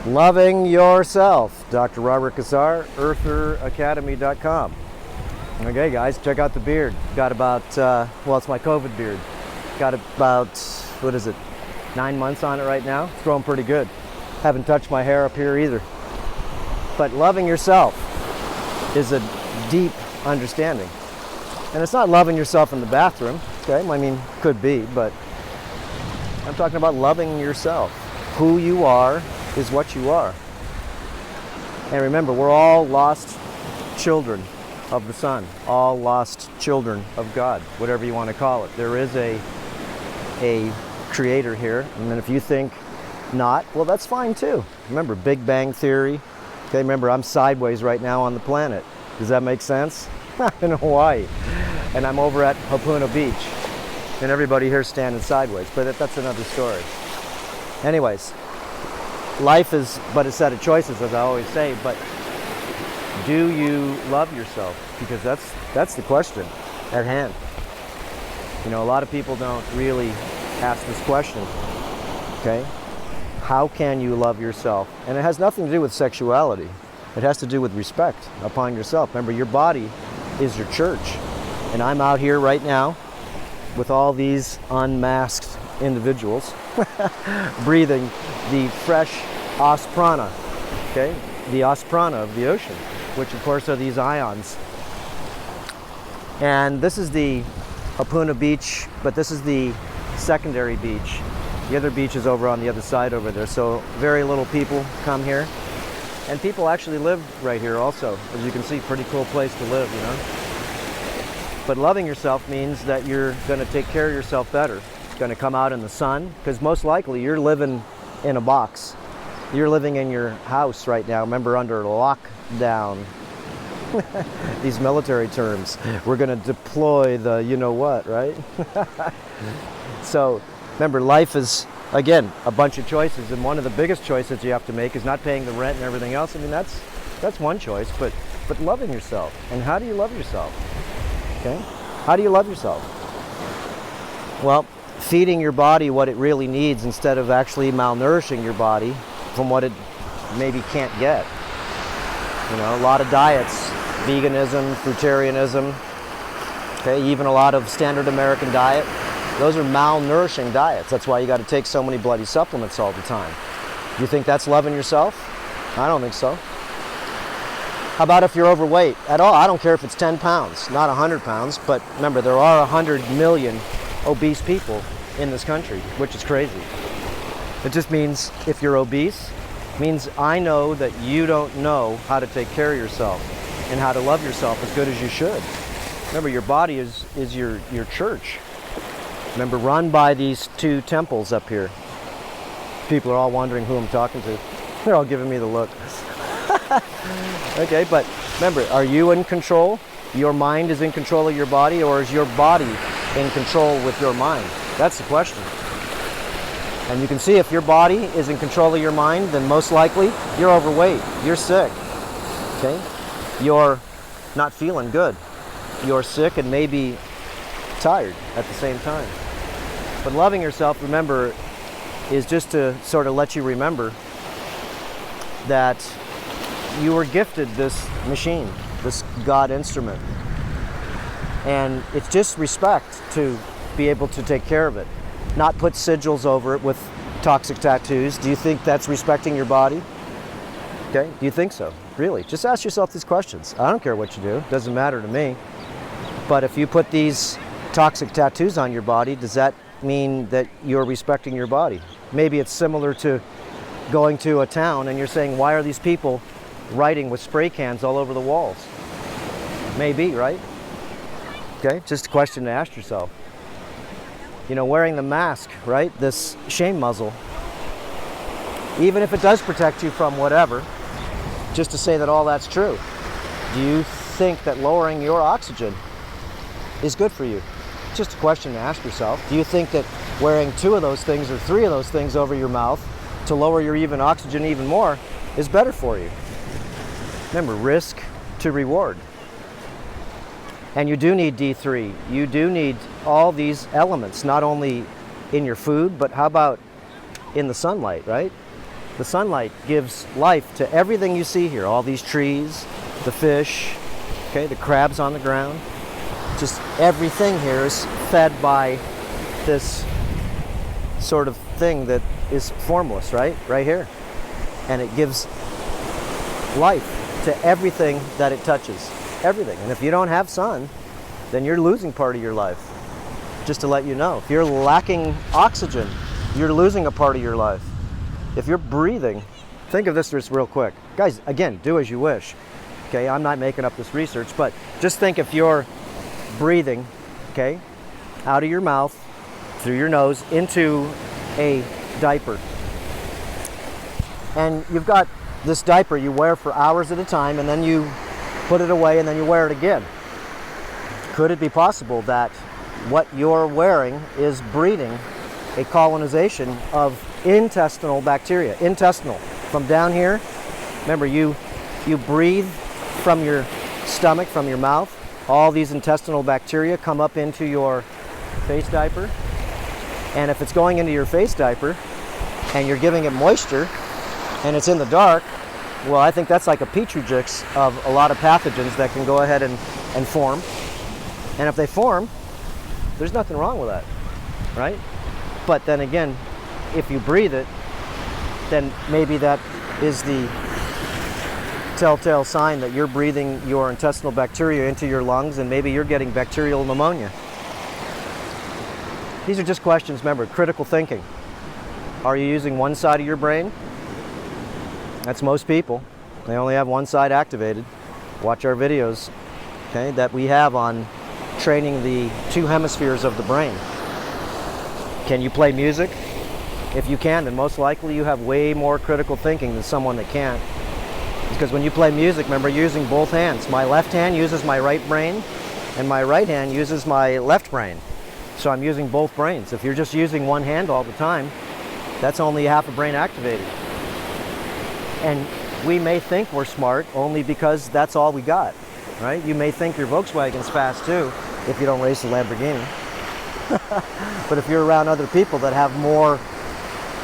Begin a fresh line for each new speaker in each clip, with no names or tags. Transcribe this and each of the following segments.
Loving yourself. Dr. Robert Cassar, eartheracademy.com. Okay, guys, check out the beard. Got about, well, it's my COVID beard. Got about, 9 months on it right now. It's growing pretty good. Haven't touched my hair up here either. But loving yourself is a deep understanding. And it's not loving yourself in the bathroom, okay? I mean, could be, but I'm talking about loving yourself. Who you are is what you are. And remember, we're all lost children of the Son, all lost children of God, whatever you want to call it. There is a creator here, and then if you think not, well, that's fine too. Remember, Big Bang Theory. Okay, remember, I'm sideways right now on the planet. Does that make sense? In Hawaii. And I'm over at Hapuna Beach. And everybody here's standing sideways, but that's another story. Anyways, life is but a set of choices, as I always say, but do you love yourself? Because that's the question at hand. You know, a lot of people don't really ask this question, okay? How can you love yourself? And it has nothing to do with sexuality. It has to do with respect upon yourself. Remember, your body is your church. And I'm out here right now with all these unmasked individuals breathing the fresh os prana, okay? The os prana of the ocean, which of course are these ions. And this is the Hapuna Beach, but this is the secondary beach. The other beach is over on the other side over there, so very little people come here. And people actually live right here also. As you can see, pretty cool place to live, you know. But loving yourself means that you're going to take care of yourself better. Going to come out in the sun, because most likely you're living in a box. You're living in your house right now, remember, under lockdown. These military terms. We're going to deploy the you-know-what, right? So, remember, life is, again, a bunch of choices, and one of the biggest choices you have to make is not paying the rent and everything else. I mean, that's one choice, but loving yourself. And how do you love yourself? Okay? How do you love yourself? Well, feeding your body what it really needs instead of actually malnourishing your body from what it maybe can't get. You know, a lot of diets, veganism, fruitarianism, okay, even a lot of standard American diet, those are malnourishing diets. That's why you got to take so many bloody supplements all the time. You think that's loving yourself? I don't think so. How about if you're overweight at all? I don't care if it's 10 pounds, not 100 pounds, but remember, there are 100 million obese people in this country, which is crazy. It just means if you're obese, means I know that you don't know how to take care of yourself and how to love yourself as good as you should. Remember, your body is your church. Remember, run by these two temples up here. People are all wondering who I'm talking to. They're all giving me the look. Okay, but remember, are you in control? Your mind is in control of your body, or is your body in control with your mind? That's the question. And you can see if your body is in control of your mind, then most likely you're overweight, you're sick, okay? You're not feeling good. You're sick and maybe tired at the same time. But loving yourself, remember, is just to sort of let you remember that you were gifted this machine, this God instrument. And it's just respect to be able to take care of it. Not put sigils over it with toxic tattoos. Do you think that's respecting your body? Okay, do you think so? Really? Just ask yourself these questions. I don't care what you do. It doesn't matter to me. But if you put these toxic tattoos on your body, does that mean that you're respecting your body? Maybe it's similar to going to a town and you're saying, why are these people writing with spray cans all over the walls? Maybe, right? Okay, just a question to ask yourself. You know, wearing the mask, right? This shame muzzle. Even if it does protect you from whatever, just to say that all that's true. Do you think that lowering your oxygen is good for you? Just a question to ask yourself. Do you think that wearing 2 of those things or 3 of those things over your mouth to lower your oxygen even more is better for you? Remember, risk to reward. And you do need D3. You do need all these elements, not only in your food, but how about in the sunlight, right? The sunlight gives life to everything you see here. All these trees, the fish, okay, the crabs on the ground. Just everything here is fed by this sort of thing that is formless, right? Right here. And it gives life to everything that it touches. Everything. And if you don't have sun, then you're losing part of your life. Just to let you know. If you're lacking oxygen, you're losing a part of your life. If you're breathing, think of this just real quick. Guys, again, do as you wish. Okay, I'm not making up this research, but just think if you're breathing, okay, out of your mouth, through your nose, into a diaper. And you've got this diaper you wear for hours at a time, and then you put it away and then you wear it again. Could it be possible that what you're wearing is breeding a colonization of intestinal bacteria? Intestinal, from down here. Remember, you breathe from your stomach, from your mouth. All these intestinal bacteria come up into your face diaper. And if it's going into your face diaper and you're giving it moisture and it's in the dark, well, I think that's like a petri dish of a lot of pathogens that can go ahead and form. And if they form, there's nothing wrong with that, right? But then again, if you breathe it, then maybe that is the telltale sign that you're breathing your intestinal bacteria into your lungs, and maybe you're getting bacterial pneumonia. These are just questions. Remember, critical thinking. Are you using one side of your brain? That's most people. They only have one side activated. Watch our videos, okay, that we have on training the two hemispheres of the brain. Can you play music? If you can, then most likely you have way more critical thinking than someone that can't. Because when you play music, remember, you're using both hands. My left hand uses my right brain, and my right hand uses my left brain. So I'm using both brains. If you're just using one hand all the time, that's only half a brain activated. And we may think we're smart only because that's all we got, right? You may think your Volkswagen's fast too, if you don't race a Lamborghini. But if you're around other people that have more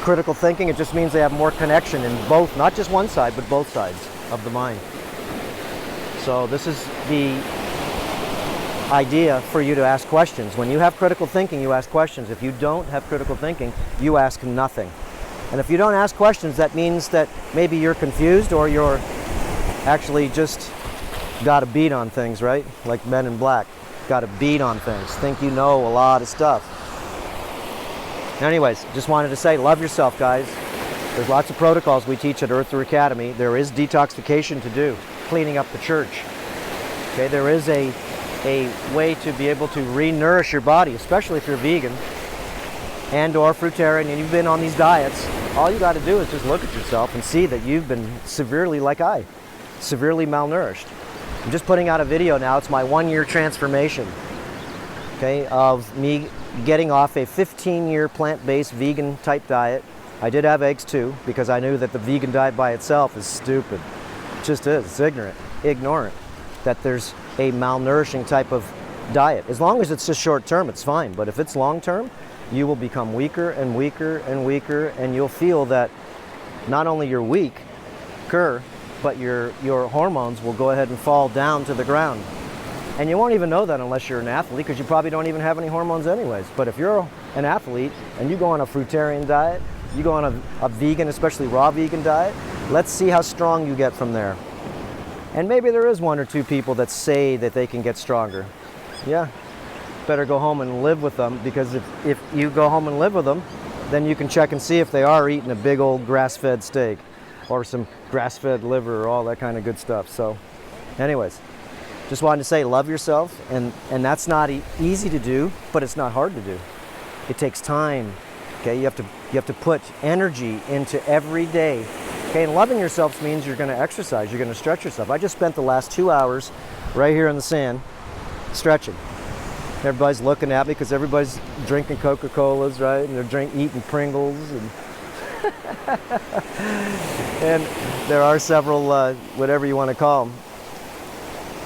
critical thinking, it just means they have more connection in both, not just one side, but both sides of the mind. So this is the idea for you to ask questions. When you have critical thinking, you ask questions. If you don't have critical thinking, you ask nothing. And if you don't ask questions, that means that maybe you're confused, or you're actually just got a beat on things, right? Like Men in Black. Got a beat on things. Think you know a lot of stuff. Anyways, just wanted to say, love yourself, guys. There's lots of protocols we teach at Earther Academy. There is detoxification to do, cleaning up the church. Okay, there is a way to be able to re-nourish your body, especially if you're vegan and or fruitarian and you've been on these diets. All you got to do is just look at yourself and see that you've been severely, like severely malnourished. I'm just putting out a video now. It's my 1-year transformation, okay, of me getting off a 15-year plant-based vegan type diet. I did have eggs too, because I knew that the vegan diet by itself is stupid. It just is. It's ignorant that there's a malnourishing type of diet. As long as it's just short term, it's fine. But if it's long term, you will become weaker and weaker and weaker, and you'll feel that not only you're weaker, but your hormones will go ahead and fall down to the ground. And you won't even know that unless you're an athlete, because you probably don't even have any hormones anyways. But if you're an athlete and you go on a fruitarian diet, you go on a vegan, especially raw vegan diet, let's see how strong you get from there. And maybe there is 1 or 2 people that say that they can get stronger. Yeah, better go home and live with them, because if you go home and live with them, then you can check and see if they are eating a big old grass-fed steak or some grass-fed liver or all that kind of good stuff. So anyways, just wanted to say, love yourself, and that's not easy to do, but it's not hard to do. It takes time. Okay, you have to put energy into every day. Okay, and loving yourself means you're going to exercise, you're going to stretch yourself. I just spent the last 2 hours right here in the sand stretching. Everybody's looking at me because everybody's drinking Coca-Colas, right? And they're eating Pringles, and there are several, whatever you want to call them.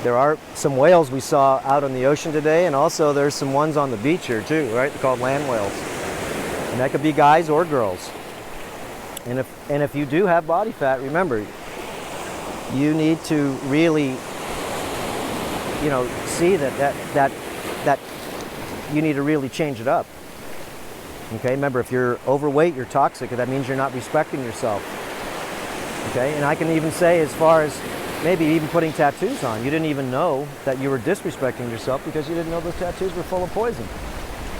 There are some whales we saw out on the ocean today, and also there's some ones on the beach here too, right? They're called land whales. And that could be guys or girls. And if you do have body fat, remember, you need to really, see that you need to really change it up. Okay, remember, if you're overweight, you're toxic. That means you're not respecting yourself. Okay, and I can even say, as far as maybe even putting tattoos on, you didn't even know that you were disrespecting yourself because you didn't know those tattoos were full of poison,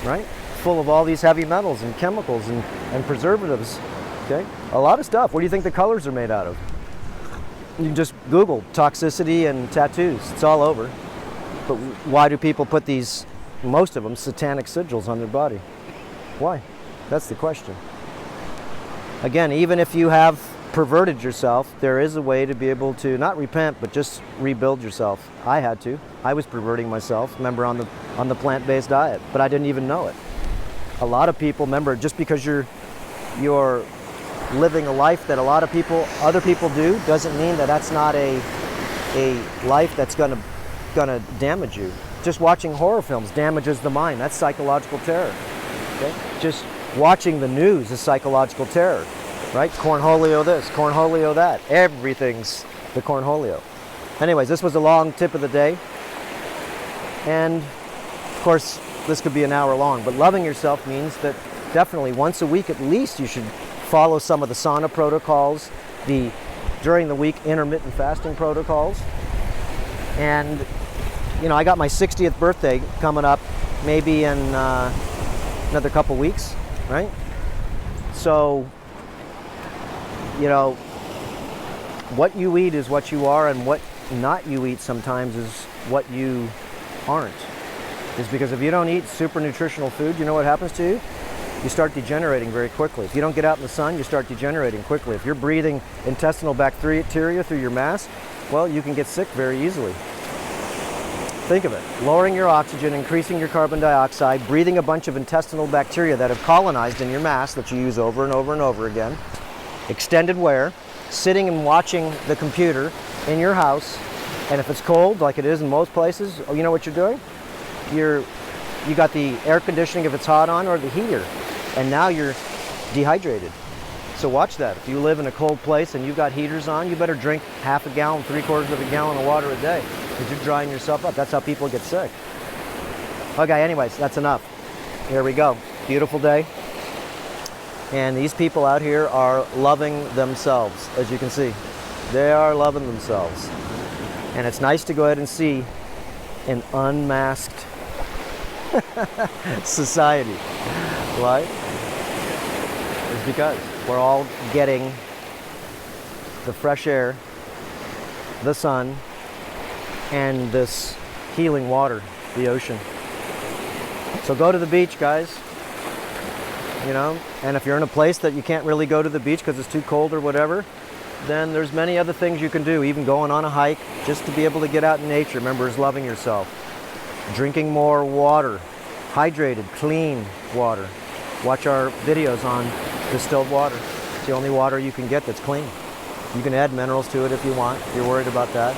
right? Full of all these heavy metals and chemicals and preservatives. Okay, a lot of stuff. What do you think the colors are made out of? You can just Google toxicity and tattoos. It's all over. But why do people put these, most of them, satanic sigils on their body? Why? That's the question. Again, even if you have perverted yourself, there is a way to be able to not repent, but just rebuild yourself. I had to. I was perverting myself, remember, on the plant-based diet, but I didn't even know it. A lot of people, remember, just because you're living a life that a lot of other people do, doesn't mean that that's not a life that's gonna damage you. Just watching horror films damages the mind. That's psychological terror. Okay? Just watching the news is psychological terror, right? Cornholio this, cornholio that. Everything's the cornholio. Anyways, this was a long tip of the day. And of course, this could be an hour long, but loving yourself means that definitely once a week at least you should follow some of the sauna protocols, the during the week intermittent fasting protocols. And I got my 60th birthday coming up maybe in another couple weeks, right? So, what you eat is what you are, and what not you eat sometimes is what you aren't. Is because if you don't eat super nutritional food, you know what happens to you? You start degenerating very quickly. If you don't get out in the sun, you start degenerating quickly. If you're breathing intestinal bacteria through your mass, well, you can get sick very easily. Think of it. Lowering your oxygen, increasing your carbon dioxide, breathing a bunch of intestinal bacteria that have colonized in your mass that you use over and over and over again. Extended wear, sitting and watching the computer in your house, and if it's cold, like it is in most places, you know what you're doing? You got the air conditioning if it's hot on, or the heater, and now you're dehydrated. So watch that. If you live in a cold place and you've got heaters on, you better drink half a gallon, 3/4 of a gallon of water a day, because you're drying yourself up. That's how people get sick. Okay, anyways, that's enough. Here we go. Beautiful day. And these people out here are loving themselves, as you can see. They are loving themselves. And it's nice to go ahead and see an unmasked society. Why? It's because we're all getting the fresh air, the sun, and this healing water, the ocean. So go to the beach, guys. And if you're in a place that you can't really go to the beach because it's too cold or whatever, then there's many other things you can do, even going on a hike, just to be able to get out in nature. Remember, is loving yourself. Drinking more water, hydrated, clean water. Watch our videos on distilled water. It's the only water you can get that's clean. You can add minerals to it if you want, if you're worried about that.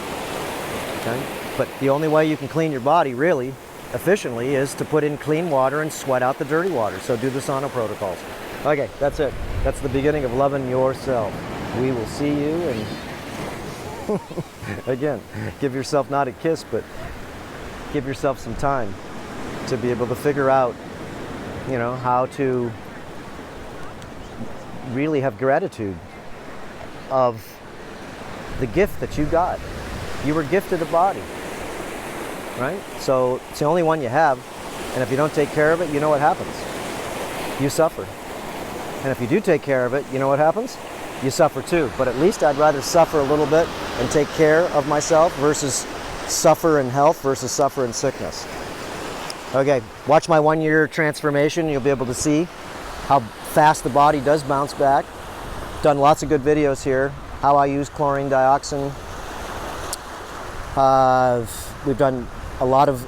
Okay? But the only way you can clean your body, really, efficiently, is to put in clean water and sweat out the dirty water. So do the sauna protocols. Okay, that's it. That's the beginning of loving yourself. We will see you, and again, give yourself not a kiss, but give yourself some time to be able to figure out, how to really have gratitude of the gift that you got. You were gifted a body, right? So it's the only one you have, and if you don't take care of it, you know what happens? You suffer. And if you do take care of it, you know what happens? You suffer too. But at least I'd rather suffer a little bit and take care of myself versus suffer in health versus suffer in sickness. Okay, watch my 1-year transformation. You'll be able to see how fast the body does bounce back. Done lots of good videos here. How I use chlorine dioxin. We've done a lot of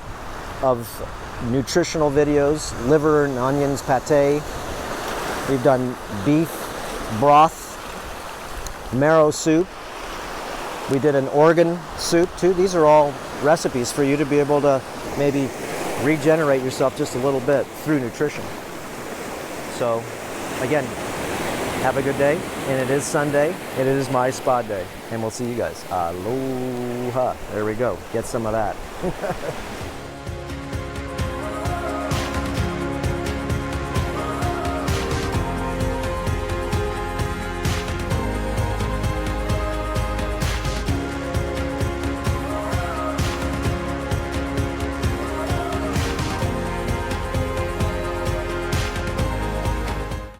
nutritional videos, liver and onions pate. We've done beef broth, marrow soup. We did an organ soup too. These are all recipes for you to be able to maybe regenerate yourself just a little bit through nutrition. So again, Have a good day. And it is Sunday. It is my spa day. And we'll see you guys. Aloha. There we go. Get some of that.